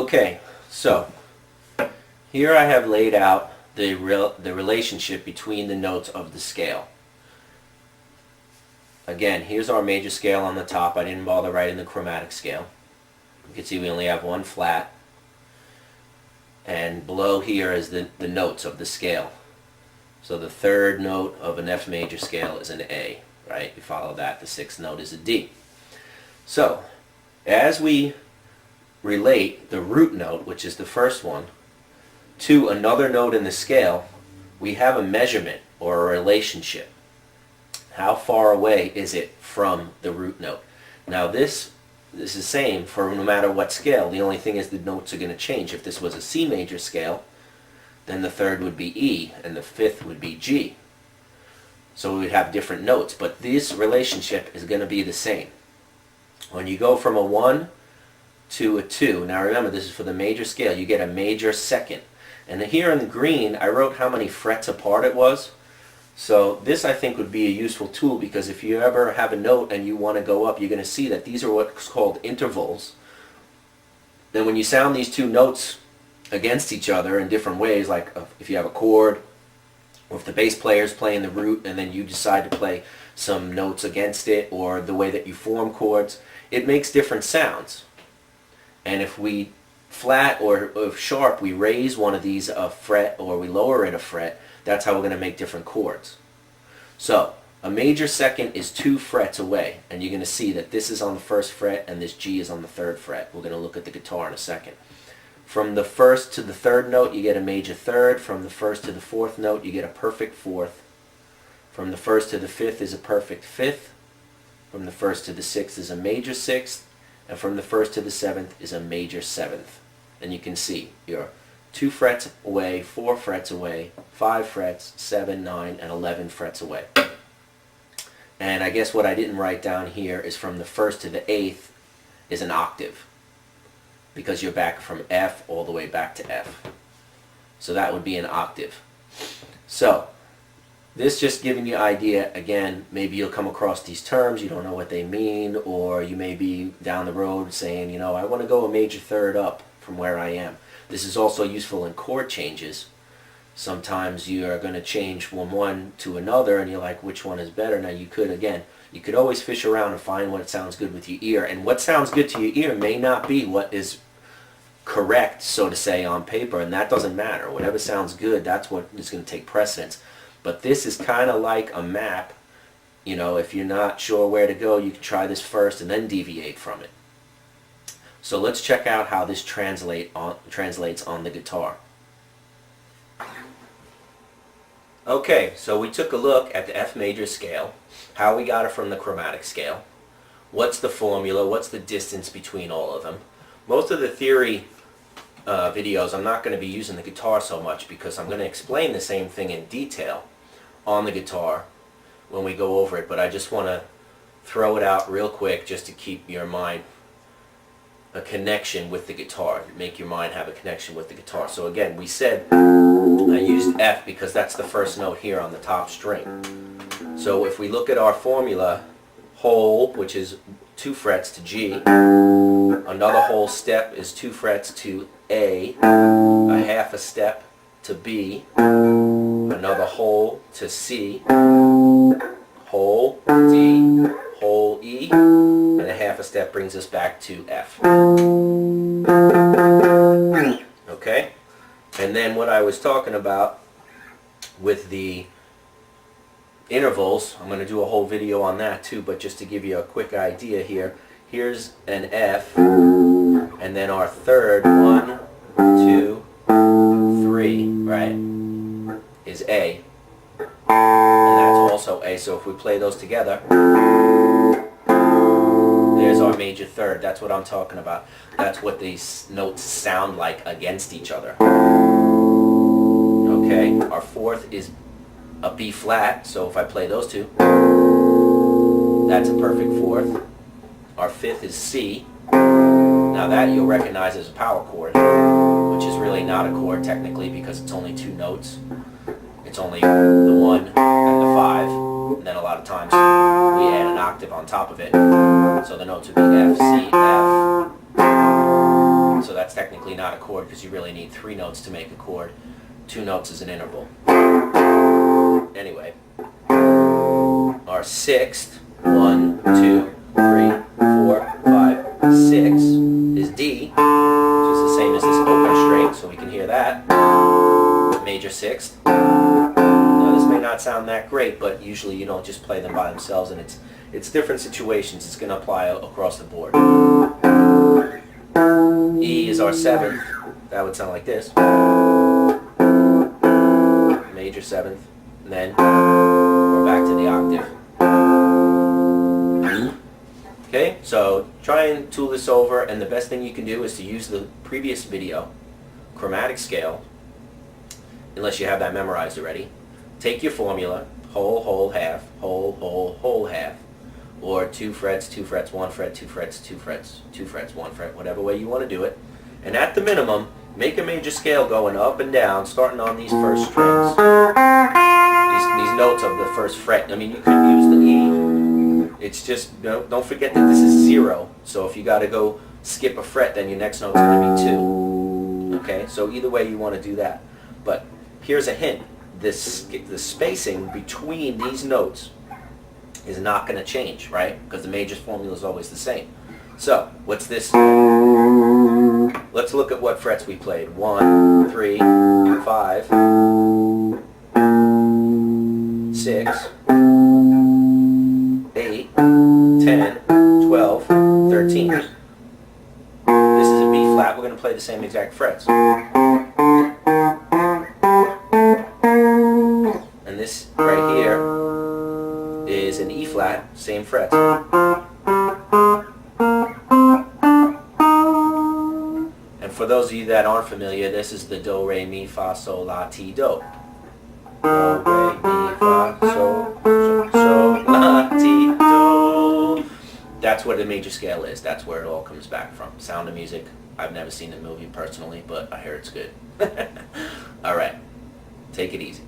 Okay, so here I have laid out the relationship between the notes of the scale. Again, here's our major scale on the top. I didn't bother writing the chromatic scale. You can see we only have one flat. And below here is the notes of the scale. So the third note of an F major scale is an A, right? You follow that. The sixth note is a D. So, as we relate the root note, which is the first one, to another note in the scale, we have a measurement or a relationship. How far away is it from the root note? Now this is the same for no matter what scale. The only thing is the notes are going to change. If this was a C major scale, then the third would be E and the fifth would be G. So we would have different notes, but this relationship is going to be the same. When you go from a 1 to a 2, now remember this is for the major scale, you get a major second. And here in green I wrote how many frets apart it was. So this I think would be a useful tool, because if you ever have a note and you want to go up, you're going to see that these are what's called intervals. Then when you sound these two notes against each other in different ways, like if you have a chord, or if the bass player is playing the root and then you decide to play some notes against it, or the way that you form chords, it makes different sounds. And if we flat or if sharp, we raise one of these a fret or we lower it a fret, that's how we're going to make different chords. So a major second is 2 frets away, and you're going to see that this is on the first fret and this G is on the third fret. We're going to look at the guitar in a second. From the first to the third note you get a major third. From the first to the fourth note you get a perfect fourth. From the first to the fifth is a perfect fifth. From the first to the sixth is a major sixth. And from the first to the seventh is a major seventh. And you can see you're 2 frets away, 4 frets away, 5 frets, 7, 9, and 11 frets away. And I guess what I didn't write down here is from the first to the 8th is an octave, because you're back from F all the way back to F. So that would be an octave. So this just giving you an idea. Again, maybe you'll come across these terms, you don't know what they mean, or you may be down the road saying, you know, I want to go a major third up from where I am. This is also useful in chord changes. Sometimes you are going to change from one to another and you're like, which one is better? Now you could always fish around and find what sounds good with your ear. And what sounds good to your ear may not be what is correct, so to say, on paper. And that doesn't matter. Whatever sounds good, that's what is going to take precedence. But this is kind of like a map. You know, if you're not sure where to go, you can try this first and then deviate from it. So let's check out how this translates on the guitar. Okay, so we took a look at the F major scale, how we got it from the chromatic scale, what's the formula, what's the distance between all of them. Most of the theory videos, I'm not going to be using the guitar so much, because I'm going to explain the same thing in detail on the guitar when we go over it, but I just want to throw it out real quick just to keep your mind a connection with the guitar, make your mind have a connection with the guitar. So again, we said I used F because that's the first note here on the top string. So if we look at our formula, whole, which is 2 frets to G, another whole step is 2 frets to A, a half a step to B, another whole to C, whole D, whole E, and a half a step brings us back to F. Okay? And then what I was talking about with the intervals, I'm going to do a whole video on that too, but just to give you a quick idea here, here's an F, and then our third, 1, 2, 3, right, is A. And that's also A, so if we play those together, there's our major third. That's what I'm talking about. That's what these notes sound like against each other. Okay, our fourth is a B flat, so if I play those two, that's a perfect fourth. Our fifth is C. Now that you'll recognize as a power chord, which is really not a chord technically because it's only 2 notes. It's only the 1 and the 5, and then a lot of times we add an octave on top of it. So the notes would be F, C, F. So that's technically not a chord because you really need 3 notes to make a chord. 2 notes is an interval. Anyway, our sixth, 1, 2, 3, 4, 5, 6 is D, which is the same as this open string, so we can hear that. Major sixth. Now this may not sound that great, but usually you don't just play them by themselves, and it's different situations. It's going to apply across the board. E is our seventh. That would sound like this. Major seventh, and then we're back to the octave. Okay, so try and tool this over, and the best thing you can do is to use the previous video, chromatic scale, unless you have that memorized already. Take your formula, whole, whole, half, whole, whole, whole, half, or 2 frets, 2 frets, 1 fret, 2 frets, 2 frets, 2 frets, 1 fret, whatever way you want to do it. And at the minimum, make a major scale going up and down, starting on these first strings. These notes of the first fret. I mean, you could use the E. It's just, don't forget that this is 0. So if you got to go skip a fret, then your next note's going to be 2. Okay, so either way you want to do that. But here's a hint. The spacing between these notes is not going to change, right? Because the major formula is always the same. So, what's this? Let's look at what frets we played. 1, 3, 5, 6, 8, 10, 12, 13. This is a B flat. We're going to play the same exact frets. And this right here is an E flat, same frets. And for those of you that aren't familiar, this is the do, re, mi, fa, sol, la, ti, do. Do, re, mi, fa, sol, la, ti, do. That's what the major scale is. That's where it all comes back from. Sound of Music. I've never seen the movie personally, but I hear it's good. All right. Take it easy.